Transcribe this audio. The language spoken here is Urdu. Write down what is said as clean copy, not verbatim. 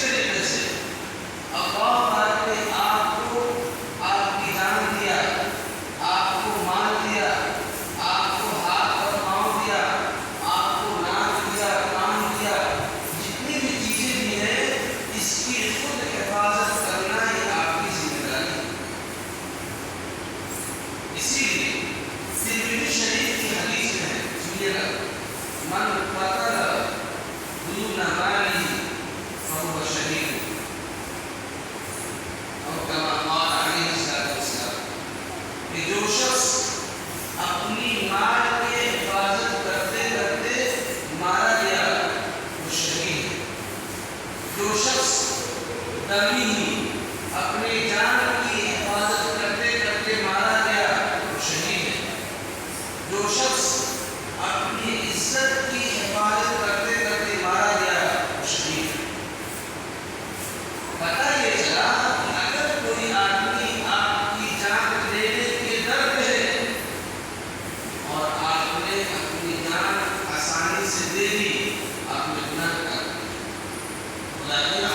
طریقے سے اللہ تعالیٰ نے آپ کو آپ کی جان دیا، آپ کو مال دیا، آپ کو ہاتھ اور پاؤں دیا، آپ کو ناک دیا، کان دیا، جتنی بھی چیزیں دی ہیں اس کی خود حفاظت کرنا یہ آپ کی ذمہ داری ہے۔ اسی لیے ترمذی شریف کی حدیث میں سنیے گا، من قتل دون ماله فهو شہید، اور کما قال علیہ الصلوۃ والسلام کہ جو شخص اپنی مال کی حفاظت کرتے کرتے مارا گیا وہ شہید ہے۔ جو شخص کبھی اپنے جان کی حفاظت کرتے کرتے مارا گیا وہ شہید ہے۔ جو شخص اپنی عزت کی حفاظت کرتے کرتے مارا گیا وہ شہید ہے۔ پتہ یہ چلا کہ اگر کوئی آدمی آپ کی جان لینے کے در پہ ہے اور آپ نے اپنی جان آسانی سے دے دی، آپ نے گناہ کر دیا۔